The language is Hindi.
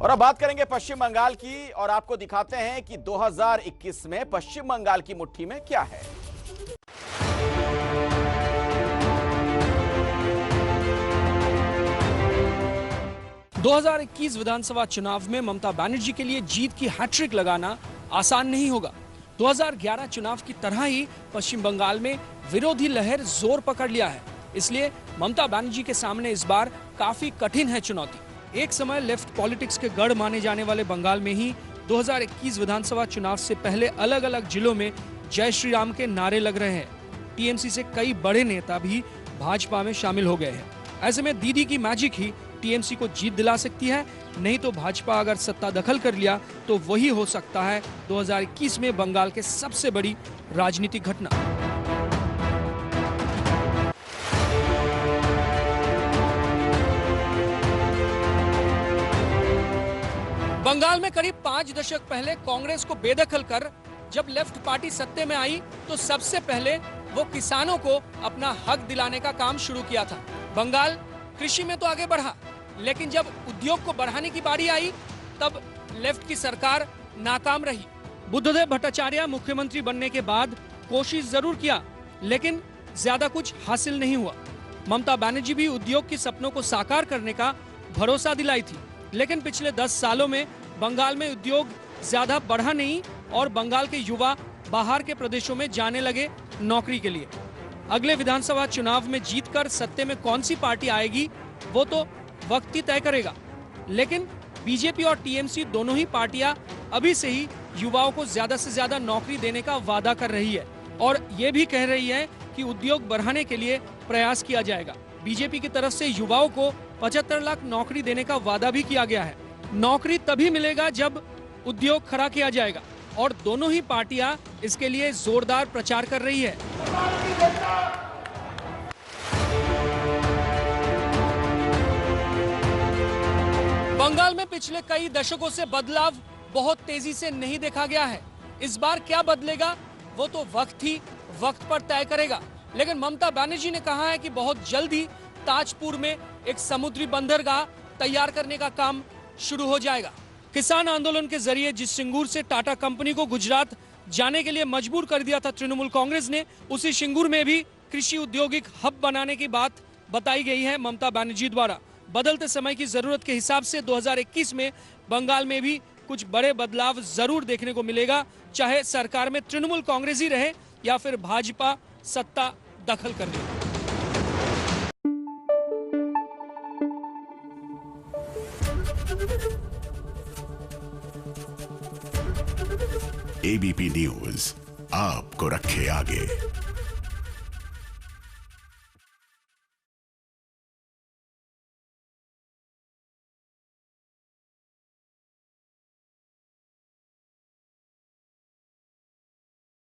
और अब बात करेंगे पश्चिम बंगाल की और आपको दिखाते हैं कि 2021 में पश्चिम बंगाल की मुट्ठी में क्या है। – 2021 विधानसभा चुनाव में ममता बनर्जी के लिए जीत की हैट्रिक लगाना आसान नहीं होगा। 2011 चुनाव की तरह ही पश्चिम बंगाल में विरोधी लहर जोर पकड़ लिया है, इसलिए ममता बनर्जी के सामने इस बार काफी कठिन है चुनौती। एक समय लेफ्ट पॉलिटिक्स के गढ़ माने जाने वाले बंगाल में ही 2021 विधानसभा चुनाव से पहले अलग अलग जिलों में जय श्री राम के नारे लग रहे हैं। टीएमसी से कई बड़े नेता भी भाजपा में शामिल हो गए हैं। ऐसे में दीदी की मैजिक ही टीएमसी को जीत दिला सकती है, नहीं तो भाजपा अगर सत्ता दखल कर लिया तो वही हो सकता है 2021 में बंगाल के सबसे बड़ी राजनीतिक घटना। बंगाल में करीब 5 दशक पहले कांग्रेस को बेदखल कर जब लेफ्ट पार्टी सत्ते में आई तो सबसे पहले वो किसानों को अपना हक दिलाने का काम शुरू किया था। बंगाल कृषि में तो आगे बढ़ा, लेकिन जब उद्योग को बढ़ाने की बारी आई तब लेफ्ट की सरकार नाकाम रही। बुद्धदेव भट्टाचार्य मुख्यमंत्री बनने के बाद कोशिश जरूर किया, लेकिन ज्यादा कुछ हासिल नहीं हुआ। ममता बनर्जी भी उद्योग के सपनों को साकार करने का भरोसा दिलाई थी, लेकिन पिछले 10 सालों में बंगाल में उद्योग ज्यादा बढ़ा नहीं और बंगाल के युवा बाहर के प्रदेशों में जाने लगे नौकरी के लिए। अगले विधानसभा चुनाव में जीतकर सत्ते में कौन सी पार्टी आएगी वो तो वक्त ही तय करेगा, लेकिन बीजेपी और टीएमसी दोनों ही पार्टियां अभी से ही युवाओं को ज्यादा से ज्यादा नौकरी देने का वादा कर रही है और ये भी कह रही है कि उद्योग बढ़ाने के लिए प्रयास किया जाएगा। बीजेपी की तरफ से युवाओं को 75 लाख नौकरी देने का वादा भी किया गया है। नौकरी तभी मिलेगा जब उद्योग खड़ा किया जाएगा और दोनों ही पार्टियां इसके लिए जोरदार प्रचार कर रही है। बंगाल में पिछले कई दशकों से बदलाव बहुत तेजी से नहीं देखा गया है। इस बार क्या बदलेगा वो तो वक्त पर तय करेगा, लेकिन ममता बनर्जी ने कहा है कि बहुत जल्द ही ताजपुर में एक समुद्री बंदरगाह तैयार करने का काम शुरू हो जाएगा। किसान आंदोलन के जरिए जिस सिंगूर से टाटा कंपनी को गुजरात जाने के लिए मजबूर कर दिया था तृणमूल कांग्रेस ने, उसी सिंगूर में भी कृषि औद्योगिक हब बनाने की बात बताई गई है ममता बनर्जी द्वारा। बदलते समय की जरूरत के हिसाब से 2021 में बंगाल में भी कुछ बड़े बदलाव जरूर देखने को मिलेगा, चाहे सरकार में तृणमूल कांग्रेस ही रहे या फिर भाजपा सत्ता दखल कर ले। एबीपी न्यूज आपको रखे आगे।